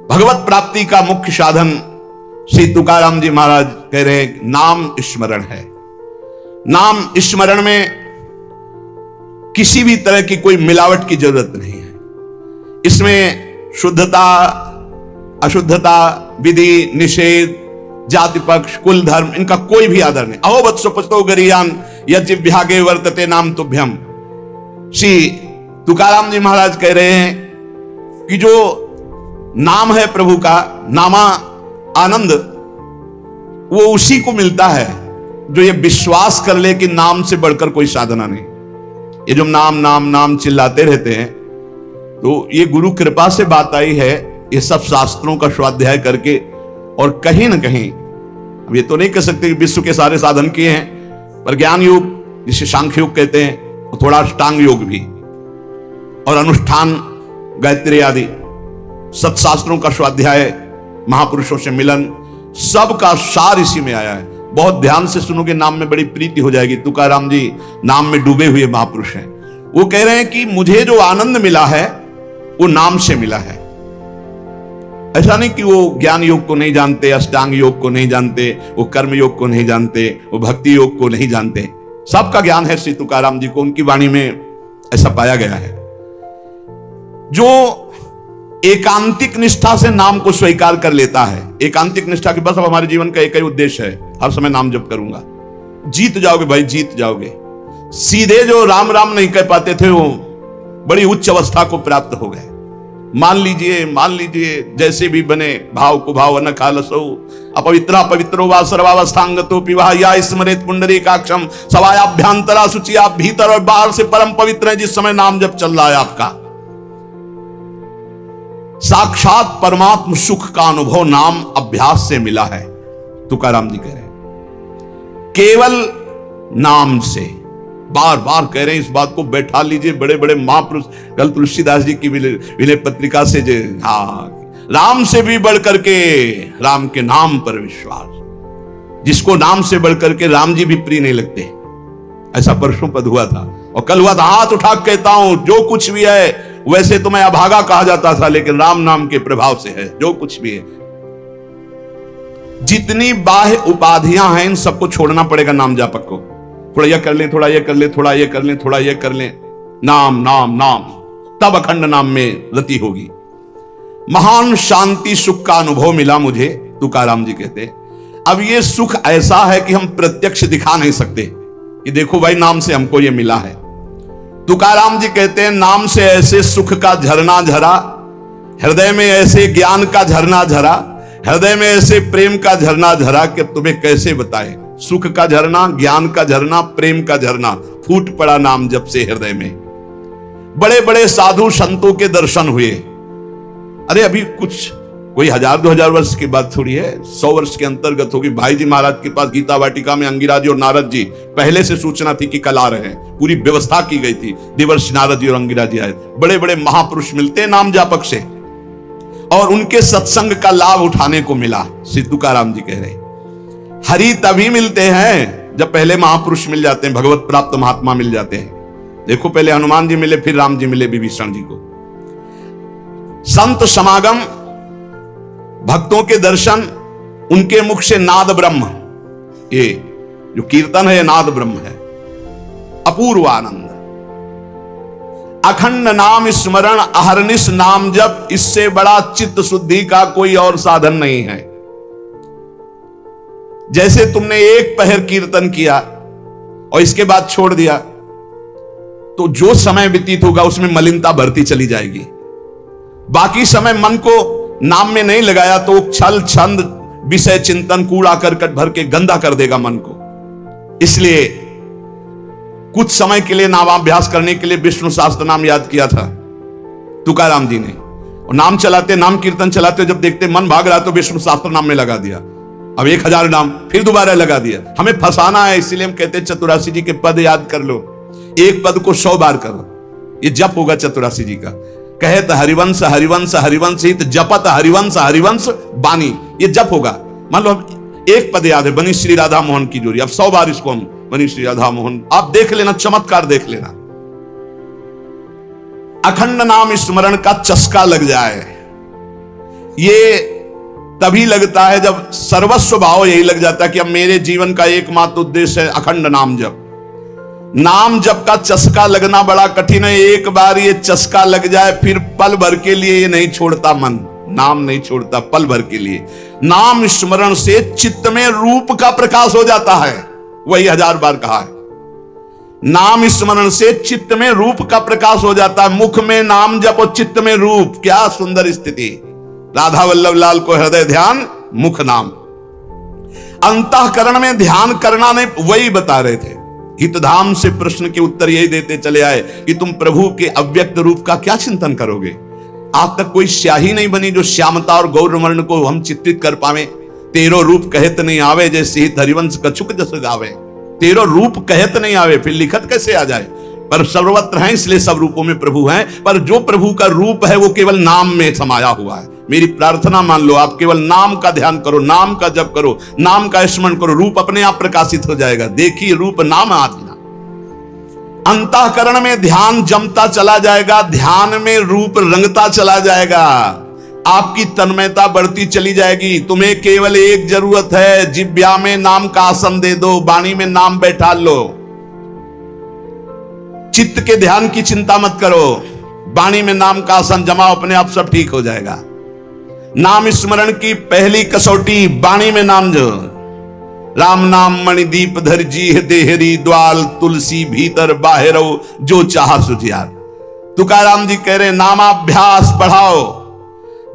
भगवत प्राप्ति का मुख्य साधन श्री तुकाराम जी महाराज कह रहे हैं नाम स्मरण है। नाम स्मरण में किसी भी तरह की कोई मिलावट की जरूरत नहीं है। इसमें शुद्धता अशुद्धता, विधि निषेध, जाति पक्ष, कुल धर्म, इनका कोई भी आदर नहीं। अहो वत्सो पस्तो गरियान यज्ञ वर्तते नाम तुभ्यम। श्री तुकाराम जी महाराज कह रहे हैं कि जो नाम है प्रभु का, नामा आनंद, वो उसी को मिलता है जो ये विश्वास कर ले कि नाम से बढ़कर कोई साधना नहीं। ये जो नाम नाम नाम चिल्लाते रहते हैं, तो ये गुरु कृपा से बात आई है। ये सब शास्त्रों का स्वाध्याय करके, और कहीं ना कहीं अब ये तो नहीं कह सकते कि विश्व के सारे साधन किए हैं, पर ज्ञान योग जिसे सांख्य योग कहते हैं, और थोड़ा अष्टांग योग भी, और अनुष्ठान, गायत्री आदि सत्शास्त्रों का स्वाध्याय, महापुरुषों से मिलन, सबका सार इसी में आया है। बहुत ध्यान से सुनोगे, नाम में बड़ी प्रीति हो जाएगी। तुकाराम जी नाम में डूबे हुए महापुरुष हैं। वो कह रहे हैं कि मुझे जो आनंद मिला है वो नाम से मिला है। ऐसा नहीं कि वो ज्ञान योग को नहीं जानते, अष्टांग योग को नहीं जानते, वो कर्म योग को नहीं जानते, वो भक्ति योग को नहीं जानते। सबका ज्ञान है श्री तुकाराम जी को, उनकी वाणी में ऐसा पाया गया है। जो एकांतिक निष्ठा से नाम को स्वीकार कर लेता है, एकांतिक निष्ठा की बस अब हमारे जीवन का एक ही उद्देश्य है, हर समय नाम जप करूंगा, जीत जाओगे भाई, जीत जाओगे। सीधे जो राम राम नहीं कह पाते थे, वो बड़ी उच्च अवस्था को प्राप्त हो गए। मान लीजिए जैसे भी बने, भाव को भाव न खालसो अपवित्रा पवित्रो वा सर्वावस्थांगतो पिवा या स्मरेत पुंडरीकाक्षम सवायाभ्यंतरा शुचिया, भीतर और बाहर से परम पवित्र है जिस समय नाम जप चल रहा है आपका। साक्षात परमात्म सुख का अनुभव नाम अभ्यास से मिला है, तुकाराम जी कह रहे हैं। केवल नाम से, बार बार कह रहे हैं इस बात को, बैठा लीजिए। बड़े बड़े महापुरुष, कल तुलसीदास जी की विनय पत्रिका से राम से भी बढ़कर के राम के नाम पर विश्वास, जिसको नाम से बढ़कर के राम जी भी प्रिय नहीं लगते, ऐसा परसों पद हुआ था। और कल हुआ था, हाथ उठा कहता हूं जो कुछ भी है, वैसे तो मैं अभागा कहा जाता था, लेकिन राम नाम के प्रभाव से है जो कुछ भी है। जितनी बाह्य उपाधियां हैं, इन सबको छोड़ना पड़ेगा नाम जापक को। थोड़ा यह कर ले, थोड़ा यह कर ले, थोड़ा यह कर ले, थोड़ा यह कर ले, नाम नाम नाम, तब अखंड नाम में रति होगी। महान शांति सुख का अनुभव मिला मुझे, तुकाराम जी कहते। अब ये सुख ऐसा है कि हम प्रत्यक्ष दिखा नहीं सकते कि देखो भाई नाम से हमको ये मिला है। तुकाराम जी कहते हैं नाम से ऐसे सुख का झरना झरा, हृदय में ऐसे ज्ञान का झरना झरा, हृदय में ऐसे प्रेम का झरना झरा कि तुम्हें कैसे बताएं। सुख का झरना, ज्ञान का झरना, प्रेम का झरना फूट पड़ा नाम जब से हृदय में। बड़े बड़े साधु संतों के दर्शन हुए। अरे अभी कुछ कोई 1000-2000 वर्ष की बात थोड़ी है, 100 वर्ष के अंतर्गत होगी। भाई जी महाराज के पास गीता वाटिका में अंगिरा जी और नारद जी, पहले से सूचना थी कि कल आ रहे हैं, पूरी व्यवस्था की गई थी। देवर्षि नारद जी और अंगिरा जी आए। बड़े बड़े महापुरुष मिलते हैं नाम जापक से, और उनके सत्संग का लाभ उठाने को मिला। श्री तुकाराम जी कह रहे हरि तभी मिलते हैं जब पहले महापुरुष मिल जाते हैं, भगवत प्राप्त महात्मा मिल जाते हैं। देखो पहले हनुमान जी मिले, फिर राम जी मिले विभीषण जी को। संत समागम, भक्तों के दर्शन, उनके मुख से नाद ब्रह्म, ये जो कीर्तन है ये नाद ब्रह्म है। अपूर्व आनंद, अखंड नाम स्मरण, अहरनिश नाम जप, इससे बड़ा चित्त शुद्धि का कोई और साधन नहीं है। जैसे तुमने एक पहर कीर्तन किया और इसके बाद छोड़ दिया, तो जो समय व्यतीत होगा उसमें मलिनता बढ़ती चली जाएगी। बाकी समय मन को नाम में नहीं लगाया तो छल छंद विषय चिंतन कूड़ा करकट भर के गंदा कर देगा मन को। इसलिए कुछ समय के लिए नामाभ्यास करने के लिए विष्णु सहस्त्र नाम याद किया था तुकाराम जी ने, और नाम चलाते, नाम कीर्तन चलाते, जब देखते मन भाग रहा तो विष्णु सहस्त्र नाम में लगा दिया। अब 1000 नाम फिर दोबारा लगा दिया। हमें फंसाना है, इसलिए हम कहते हैं चतुरासी जी के पद याद कर लो, एक पद को 100 बार करो, ये जप होगा चतुरासी जी का। कहत हरिवंश हरिवंश हरिवंश हित, जपत हरिवंश हरिवंश बानी, ये जप होगा। मान लो एक पद याद है, बनी श्री राधा मोहन की जोड़ी, अब 100 बार इसको हम बनी श्री राधा मोहन, आप देख लेना, चमत्कार देख लेना। अखंड नाम स्मरण का चस्का लग जाए, ये तभी लगता है जब सर्वस्व भाव यही लग जाता है कि अब मेरे जीवन का एकमात्र उद्देश्य है अखंड नाम जप। नाम जप का चस्का लगना बड़ा कठिन है। एक बार ये चस्का लग जाए फिर पल भर के लिए ये नहीं छोड़ता मन, नाम नहीं छोड़ता पल भर के लिए। नाम स्मरण से चित्त में रूप का प्रकाश हो जाता है, वही 1000 बार कहा है। नाम स्मरण से चित्त में रूप का प्रकाश हो जाता है। मुख में नाम जप और चित्त में रूप, क्या सुंदर स्थिति। राधा वल्लभ लाल को हृदय ध्यान मुख नाम। अंतःकरण में ध्यान करना नहीं, वही बता रहे थे। हितधाम से प्रश्न के उत्तर यही देते चले आए कि तुम प्रभु के अव्यक्त रूप का क्या चिंतन करोगे। आज तक कोई स्याही नहीं बनी जो श्यामता और गौरवर्ण को हम चित्रित कर पावे। तेरो रूप कहत नहीं आवे, जैसे ही हरिवंश कछुक जस गावे। तेरो रूप कहत नहीं आवे, फिर लिखत कैसे आ जाए। पर सर्वत्र हैं, इसलिए सब रूपों में प्रभु हैं। पर जो प्रभु का रूप है वो केवल नाम में समाया हुआ है। मेरी प्रार्थना मान लो, आप केवल नाम का ध्यान करो, नाम का जप करो, नाम का स्मरण करो, रूप अपने आप प्रकाशित हो जाएगा। देखिए रूप नाम आदि। अंतःकरण में ध्यान जमता चला जाएगा, ध्यान में रूप रंगता चला जाएगा, आपकी तन्मयता बढ़ती चली जाएगी। तुम्हें केवल एक जरूरत है, जिब्या में नाम का आसन दे दो, वाणी में नाम बैठा लो। चित्त के ध्यान की चिंता मत करो, वाणी में नाम का आसन जमाओ, अपने आप सब ठीक हो जाएगा। नाम स्मरण की पहली कसौटी वाणी में नाम जो। राम नाम मणिदीप धर जी देहरी, द्वाल तुलसी भीतर बाहरो, जो चाह सुझियार। तुकाराम जी कह रहे नामाभ्यास बढ़ाओ।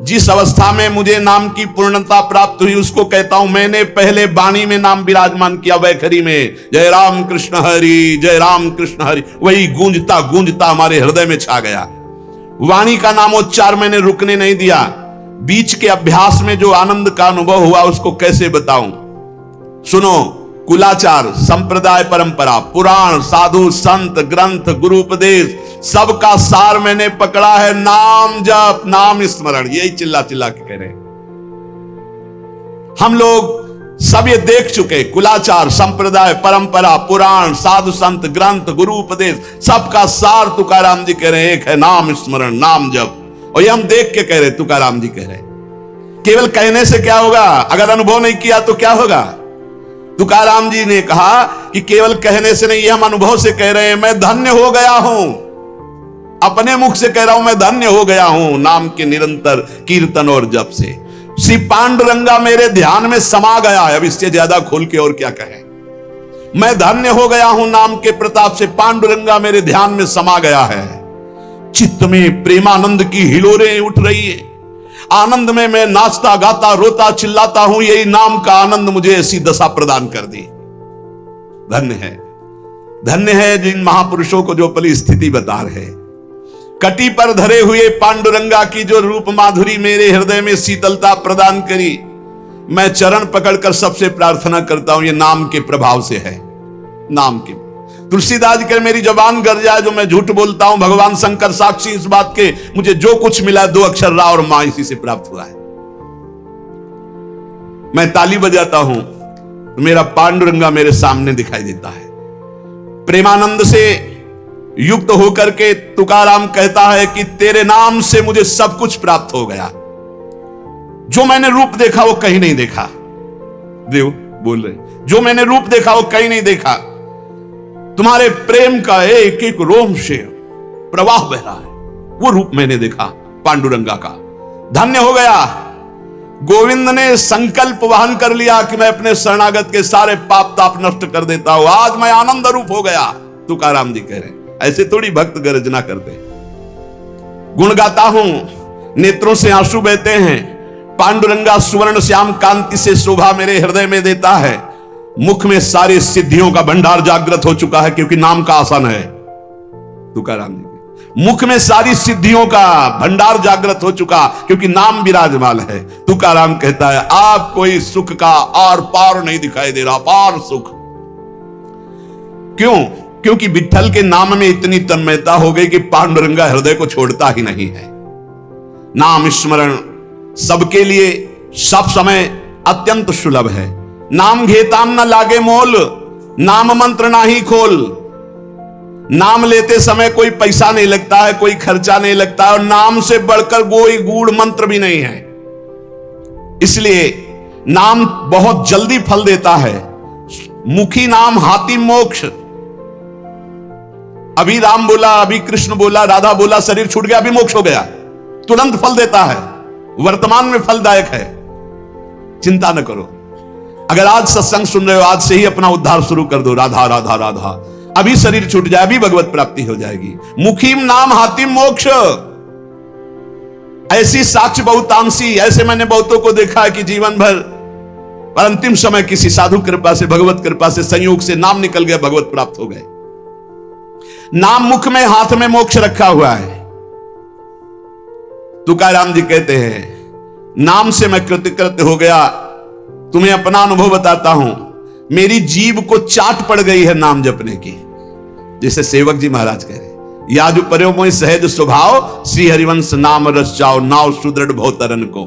जिस अवस्था में मुझे नाम की पूर्णता प्राप्त हुई उसको कहता हूं मैंने पहले वाणी में नाम विराजमान किया, वैखरी में जय राम कृष्ण हरि, जय राम कृष्ण हरि, वही गूंजता गूंजता हमारे हृदय में छा गया। वाणी का नामोच्चार मैंने रुकने नहीं दिया। बीच के अभ्यास में जो आनंद का अनुभव हुआ उसको कैसे बताऊं। सुनो, कुलाचार, संप्रदाय, परंपरा, पुराण, साधु, संत, ग्रंथ, गुरु उपदेश, सबका सार मैंने पकड़ा है नाम जप, नाम स्मरण। यही चिल्ला चिल्ला के कह रहे हैं। हम लोग सब ये देख चुके, कुलाचार, संप्रदाय, परंपरा, पुराण, साधु, संत, ग्रंथ, गुरु उपदेश, सबका सार तुकाराम जी कह रहे हैं एक है नाम स्मरण, नाम जप। और ये हम देख के कह रहे, तुकाराम जी कह रहे। केवल कहने से क्या होगा, अगर अनुभव नहीं किया तो क्या होगा। तुकाराम जी ने कहा कि केवल कहने से नहीं, ये हम अनुभव से कह रहे हैं। मैं धन्य हो गया हूं, अपने मुख से कह रहा हूं, मैं धन्य हो गया हूं नाम के निरंतर कीर्तन और जप से। श्री पांडुरंगा मेरे ध्यान में समा गया है। अब इससे ज्यादा खोल के और क्या कहें। मैं धन्य हो गया हूं नाम के प्रताप से, पांडुरंगा मेरे ध्यान में समा गया है। चित्त में प्रेमानंद की हिलोरें उठ रही है। आनंद में मैं नाचता गाता रोता चिल्लाता हूं। यही नाम का आनंद मुझे ऐसी दशा प्रदान कर दी। धन्य है, धन्य है जिन महापुरुषों को जो अपनी स्थिति बता रहे। कटी पर धरे हुए पांडुरंगा की जो रूप माधुरी मेरे हृदय में शीतलता प्रदान करी। मैं चरण पकड़कर सबसे प्रार्थना करता हूं, ये नाम के प्रभाव से है। नाम के तुलसीदास जी कर मेरी जबान गर जाए जो मैं झूठ बोलता हूं, भगवान शंकर साक्षी इस बात के। मुझे जो कुछ मिला 2 अक्षर रा और मां इसी से प्राप्त हुआ है। मैं ताली बजाता हूं तो मेरा पांडुरंगा मेरे सामने दिखाई देता है। प्रेमानंद से युक्त होकर के तुकाराम कहता है कि तेरे नाम से मुझे सब कुछ प्राप्त हो गया। जो मैंने रूप देखा वो कहीं नहीं देखा। देव बोल रहे, जो मैंने रूप देखा वो कहीं नहीं देखा। तुम्हारे प्रेम का एक एक रोम से प्रवाह बह रहा है, वो रूप मैंने देखा पांडुरंगा का। धन्य हो गया। गोविंद ने संकल्प वहन कर लिया कि मैं अपने शरणागत के सारे पाप ताप नष्ट कर देता हूं। आज मैं आनंद रूप हो गया। तुकाराम जी कह रहे हैं, ऐसे थोड़ी भक्त गर्जना करते। गुण गाता हूं, नेत्रों से आंसू बहते हैं। पांडुरंगा सुवर्ण श्याम कांति से शोभा मेरे हृदय में देता है। मुख में सारी सिद्धियों का भंडार जागृत हो चुका है क्योंकि नाम का आसन है। तुकाराम जी मुख में सारी सिद्धियों का भंडार जागृत हो चुका क्योंकि नाम विराजमान है। तुकाराम कहता है आप कोई सुख का आर पार नहीं दिखाई दे रहा, पार सुख। क्यों? क्योंकि विठ्ठल के नाम में इतनी तन्मयता हो गई कि पांडुरंगा हृदय को छोड़ता ही नहीं है। नाम स्मरण सबके लिए सब समय अत्यंत सुलभ है। नाम घेताम न लागे मोल, नाम मंत्र ना ही खोल। नाम लेते समय कोई पैसा नहीं लगता है, कोई खर्चा नहीं लगता है, और नाम से बढ़कर कोई गूढ़ मंत्र भी नहीं है। इसलिए नाम बहुत जल्दी फल देता है। मुखी नाम हाथी मोक्ष। अभी राम बोला, अभी कृष्ण बोला, राधा बोला, शरीर छूट गया, अभी मोक्ष हो गया, तुरंत फल देता है, वर्तमान में फलदायक है। चिंता न करो। अगर आज सत्संग सुन रहे हो, आज से ही अपना उद्धार शुरू कर दो। राधा राधा राधा, अभी शरीर छूट जाए, अभी भगवत प्राप्ति हो जाएगी। मुखीम नाम हातिम मोक्ष। ऐसी साक्ष्य बहुतांशी, ऐसे मैंने बहुतों को देखा है कि जीवन भर पर अंतिम समय किसी साधु कृपा से, भगवत कृपा से, संयोग से नाम निकल गया, भगवत प्राप्त हो गए। नाम मुख में, हाथ में मोक्ष रखा हुआ है। तुकाराम जी कहते हैं, नाम से मैं कृतकृत्य हो गया। तुम्हें अपना अनुभव बताता हूं, मेरी जीभ को चाट पड़ गई है नाम जपने की। जैसे सेवक जी महाराज कह रहे, या जो पर्यो मोहि सहज स्वभाव, श्री हरिवंश नाम रस चाओ, नाव सुदृढ़ भवतरन को।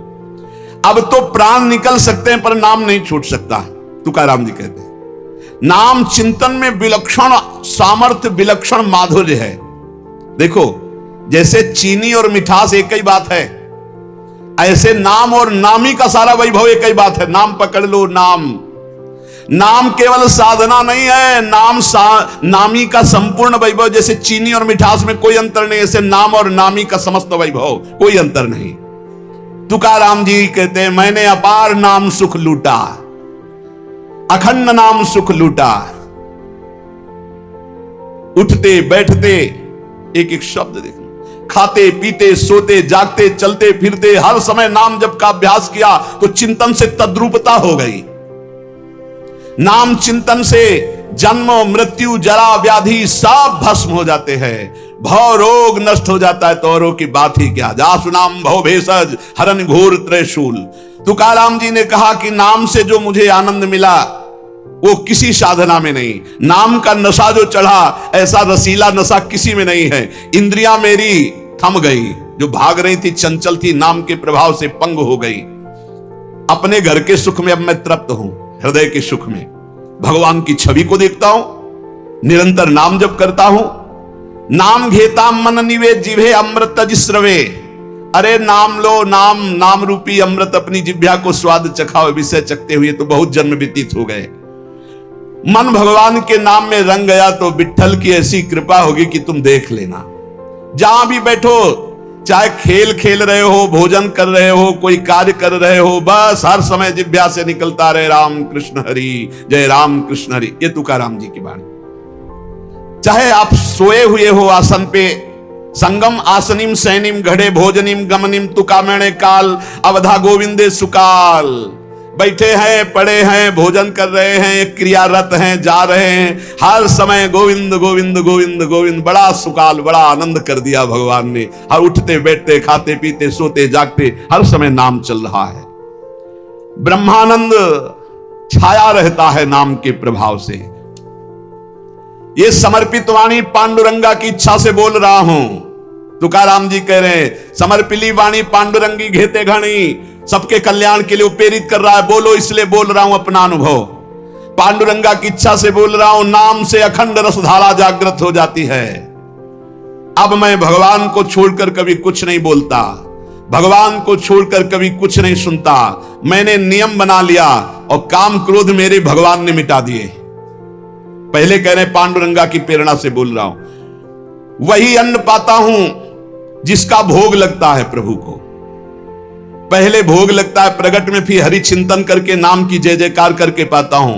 अब तो प्राण निकल सकते हैं पर नाम नहीं छूट सकता। तुकाराम जी कहते हैं, नाम चिंतन में विलक्षण सामर्थ्य, विलक्षण माधुर्य है। देखो, जैसे चीनी और मिठास एक ही बात है, ऐसे नाम और नामी का सारा वैभव एक ही बात है। नाम पकड़ लो। नाम केवल साधना नहीं है, नामी का संपूर्ण वैभव। जैसे चीनी और मिठास में कोई अंतर नहीं, ऐसे नाम और नामी का समस्त वैभव, कोई अंतर नहीं। तुकाराम जी कहते हैं, मैंने अपार नाम सुख लूटा, अखंड नाम सुख लूटा। उठते बैठते एक एक शब्द देखना, खाते पीते सोते जागते चलते फिरते हर समय नाम जप का अभ्यास किया तो चिंतन से तद्रूपता हो गई। नाम चिंतन से जन्म मृत्यु जरा व्याधि सब भस्म हो जाते हैं, भव रोग नष्ट हो जाता है। तो औरों की बात ही क्या, जासु नाम भव भेषज हरन घोर त्रिशूल। तुकाराम जी ने कहा कि नाम से जो मुझे आनंद मिला वो किसी साधना में नहीं। नाम का नशा जो चढ़ा, ऐसा रसीला नशा किसी में नहीं है। इंद्रियां मेरी थम गई, जो भाग रही थी, चंचल थी, नाम के प्रभाव से पंग हो गई। अपने घर के सुख में अब मैं तृप्त हूं, हृदय के सुख में भगवान की छवि को देखता हूं, निरंतर नाम जप करता हूं। नाम घेता मन निवेद जिभे अमृत तजिस्रवे। अरे नाम लो, नाम रूपी अमृत अपनी जिह्वा को स्वाद चखाओ। विषय चखते हुए तो बहुत जन्म व्यतीत हो गए। मन भगवान के नाम में रंग गया तो विट्ठल की ऐसी कृपा होगी कि तुम देख लेना। जहां भी बैठो, चाहे खेल खेल रहे हो, भोजन कर रहे हो, कोई कार्य कर रहे हो, बस हर समय जिह्वा से निकलता रहे राम कृष्ण हरि, जय राम कृष्ण हरि। ये तुकाराम जी की बाणी। चाहे आप सोए हुए हो आसन पे, संगम आसनिम सैनिम घड़े भोजनिम गमनिम तुकामेणे काल अवधा गोविंदे सुकाल। बैठे हैं, पड़े हैं, भोजन कर रहे हैं, क्रियारत हैं, जा रहे हैं, हर समय गोविंद गोविंद गोविंद गोविंद। बड़ा सुकाल, बड़ा आनंद कर दिया भगवान ने। हर उठते बैठते, खाते पीते, सोते जागते हर समय नाम चल रहा है। ब्रह्मानंद छाया रहता है नाम के प्रभाव से। ये समर्पित वाणी पांडुरंगा की इच्छा से बोल रहा हूं। तुकाराम जी कह रहे हैं, समर्पिली वाणी पांडुरंगी घेते घणी। सबके कल्याण के लिए प्रेरित कर रहा है, बोलो इसलिए बोल रहा हूं अपना अनुभव। पांडुरंगा की इच्छा से बोल रहा हूं। नाम से अखंड रसधारा जागृत हो जाती है। अब मैं भगवान को छोड़कर कभी कुछ नहीं बोलता, भगवान को छोड़कर कभी कुछ नहीं सुनता। मैंने नियम बना लिया और काम क्रोध मेरे भगवान ने मिटा दिए। पहले कह रहे पांडुरंगा की प्रेरणा से बोल रहा हूं। वही अन्न पाता हूं जिसका भोग लगता है प्रभु को। पहले भोग लगता है प्रगट में, फिर हरि चिंतन करके नाम की जय जयकार करके पाता हूं।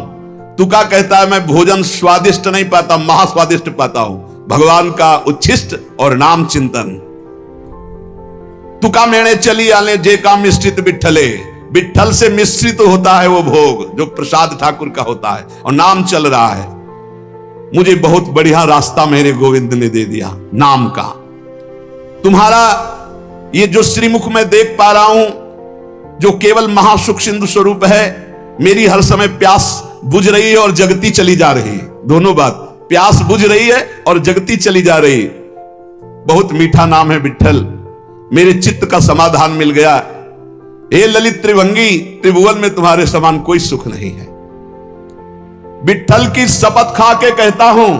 तुका कहता है मैं भोजन स्वादिष्ट नहीं पाता, महास्वादिष्ट पाता हूं। भगवान का उच्छिष्ट और नाम चिंतन। तुका मेणे चली आले जे का मिश्रित बिट्ठले। बिट्ठल से मिश्रित होता है वो भोग जो प्रसाद ठाकुर का होता है, और नाम चल रहा है। मुझे बहुत बढ़िया रास्ता मेरे गोविंद ने दे दिया नाम का। तुम्हारा ये जो श्रीमुख में देख पा रहा हूं, जो केवल महासुख सिंधु स्वरूप है, मेरी हर समय प्यास बुझ रही है और जगती चली जा रही है। दोनों बात, प्यास बुझ रही है और जगती चली जा रही। बहुत मीठा नाम है विट्ठल। मेरे चित्त का समाधान मिल गया। हे ललित त्रिभंगी, त्रिभुवन में तुम्हारे समान कोई सुख नहीं है। विट्ठल की शपथ खा के कहता हूं।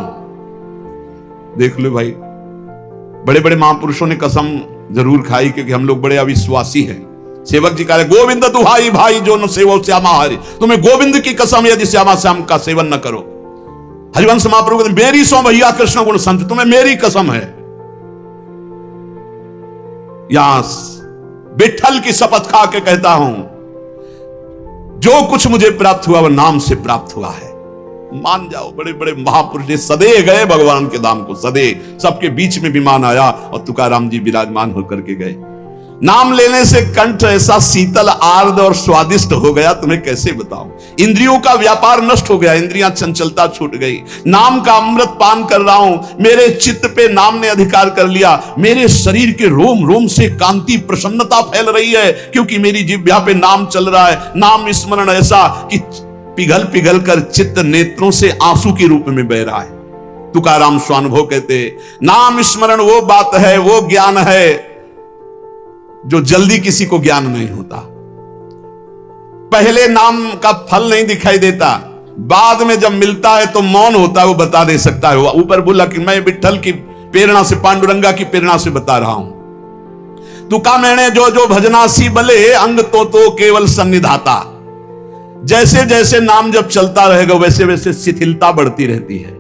देख लो भाई, बड़े बड़े महापुरुषों ने कसम जरूर खाई, क्योंकि हम लोग बड़े अविश्वासी हैं। सेवक जी कह रहे गोविंद दुहाई भाई जो न सेवो श्यामा हरि, तुम्हें गोविंद की कसम यदि श्यामा श्याम का सेवन न करो। हरिवंश महाप्रभु कहते मेरी सो भैया कृष्ण गुण संत, तुम्हें मेरी कसम है। यहां विठल की शपथ खा के कहता हूं जो कुछ मुझे प्राप्त हुआ वह नाम से प्राप्त हुआ है। मान जाओ, बड़े बड़े महापुरुष ने सदे गए भगवान के धाम को, सदे सबके बीच में विमान आया और तुकाराम जी विराजमान होकर के गए। नाम लेने से कंठ ऐसा शीतल आर्द्र और स्वादिष्ट हो गया, तुम्हें कैसे बताऊं। इंद्रियों का व्यापार नष्ट हो गया, इंद्रियां चंचलता छूट गई। नाम का अमृत पान कर रहा हूं, मेरे चित्त पे नाम ने अधिकार कर लिया। मेरे शरीर के रोम रोम से कांति प्रसन्नता फैल रही है, क्योंकि मेरी जिह्वा पे नाम चल रहा है। नाम स्मरण ऐसा कि पिघल पिघल कर चित्त नेत्रों से आंसू के रूप में बह रहा है। तुकाराम स्वानुभव कहते नाम स्मरण वो बात है, वो ज्ञान है जो जल्दी किसी को ज्ञान नहीं होता। पहले नाम का फल नहीं दिखाई देता, बाद में जब मिलता है तो मौन होता है, वो बता नहीं सकता है। ऊपर बोला कि मैं विठल की प्रेरणा से, पांडुरंगा की प्रेरणा से बता रहा हूं। तुका मैंने जो जो भजनासी बले अंग तो केवल सन्निधाता। जैसे जैसे नाम जब चलता रहेगा वैसे वैसे शिथिलता बढ़ती रहती है,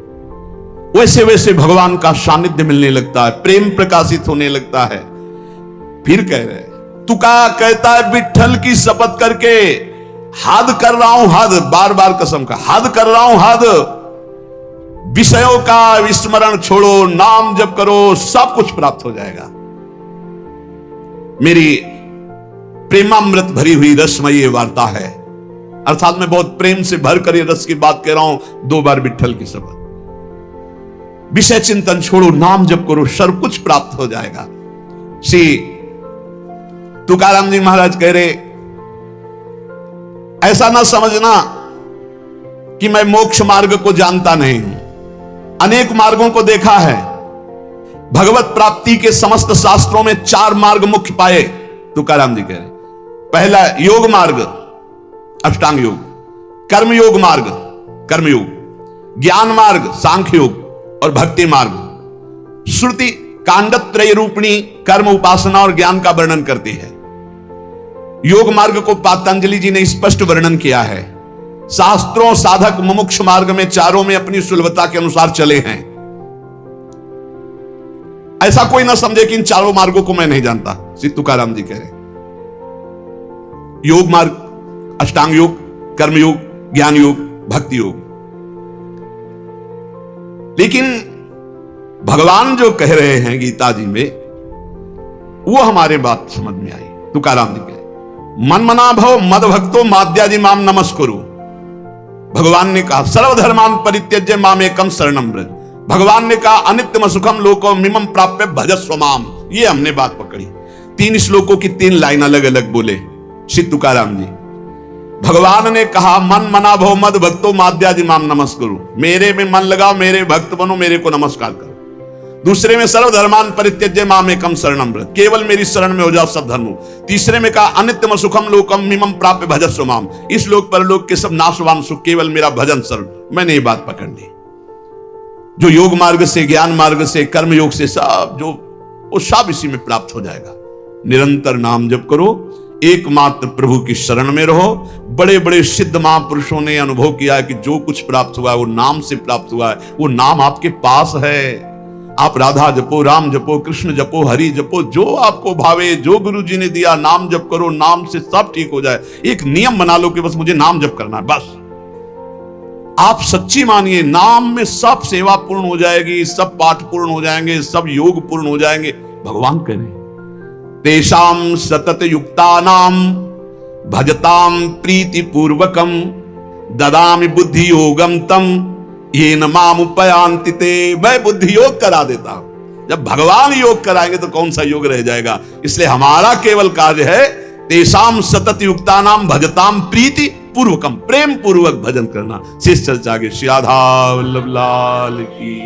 वैसे वैसे भगवान का सानिध्य मिलने लगता है, प्रेम प्रकाशित होने लगता है। फिर कह रहे तुका कहता है विठल की शपथ करके हद कर रहा हूं, हद बार बार कसम का हद कर रहा हूं, हद विषयों का विस्मरण छोड़ो, नाम जप करो, सब कुछ प्राप्त हो जाएगा। मेरी प्रेमामृत भरी हुई रसमयी ये वार्ता है, अर्थात मैं बहुत प्रेम से भर कर ये रस की बात कह रहा हूं। 2 बार विठल की शपथ, विषय चिंतन छोड़ो, नाम जप करो, सब कुछ प्राप्त हो जाएगा। श्री तुकाराम जी महाराज कह रहे ऐसा ना समझना कि मैं मोक्ष मार्ग को जानता नहीं हूं, अनेक मार्गों को देखा है। भगवत प्राप्ति के समस्त शास्त्रों में 4 मार्ग मुख्य पाए, तुकाराम जी कह रहे। पहला योग मार्ग, अष्टांग योग, कर्म योग मार्ग, कर्मयोग, ज्ञान मार्ग, सांख्य योग और भक्ति मार्ग। श्रुति कांडत्रय रूपिणी कर्म, उपासना और ज्ञान का वर्णन करती है। योग मार्ग को पतंजलि जी ने स्पष्ट वर्णन किया है। शास्त्रों साधक मुमुक्ष मार्ग में चारों में अपनी सुलभता के अनुसार चले हैं। ऐसा कोई ना समझे कि इन चारों मार्गों को मैं नहीं जानता, श्री तुकाराम जी कह रहे। योग मार्ग, अष्टांग योग, कर्म योग, ज्ञान योग, भक्ति योग। लेकिन भगवान जो कह रहे हैं गीता जी में, वो हमारे बात समझ में आई। तुकाराम जी कह मन मना भव मद भक्तो माद्यादि माम नमस्कुरु। भगवान ने कहा सर्वधर्मान परित्यज्य मामेकम शरणम व्रज। भगवान ने कहा अनित्यम सुखम लोको मिमम प्राप्य भजस्व माम। ये हमने बात पकड़ी। 3 श्लोकों की 3 लाइन अलग अलग बोले श्री तुकाराम जी। भगवान ने कहा मन मना भव मद भक्तो माद्यादि माम नमस्कुरु, मेरे में मन लगाओ, मेरे भक्त बनो, मेरे को नमस्कार करो। दूसरे में सर्वधर्मान परित्यज्य मामेकम शरणम व्रज, केवल मेरी शरण में हो जाओ सब धर्मों। तीसरे में कहा अनित्यम सुखम लोकम मिमम प्राप्य भजस्व माम, इस लोक परलोक के सब नाशवान सुख केवल मेरा भजन शरण। मैंने ये बात पकड़ ली। जो योग मार्ग से, ज्ञान मार्ग से, कर्म योग से, सब जो वो सब इसी में प्राप्त हो जाएगा। निरंतर नाम जप करो, एकमात्र प्रभु की शरण में रहो। बड़े बड़े सिद्ध महापुरुषों ने अनुभव किया है कि जो कुछ प्राप्त हुआ है वो नाम से प्राप्त हुआ है। वो नाम आपके पास है। आप राधा जपो, राम जपो, कृष्ण जपो, हरि जपो, जो आपको भावे, जो गुरु जी ने दिया नाम जप करो, नाम से सब ठीक हो जाए। एक नियम बना लो कि बस मुझे नाम जप करना है, बस। आप सच्ची मानिए, नाम में सब सेवा पूर्ण हो जाएगी, सब पाठ पूर्ण हो जाएंगे, सब योग पूर्ण हो जाएंगे। भगवान कह रहे तेषाम सतत युक्तानाम भजताम प्रीति पूर्वकम ददामि बुद्धि योगम तम ये न माम उपयांति ते। मैं बुद्धि योग करा देता हूं। जब भगवान योग कराएंगे तो कौन सा योग रह जाएगा। इसलिए हमारा केवल कार्य है तेषाम सतत युक्तानाम भजताम प्रीति पूर्वकम, प्रेम पूर्वक भजन करना। शेष चर्चा के श्री राधा वल्लभ लाल की।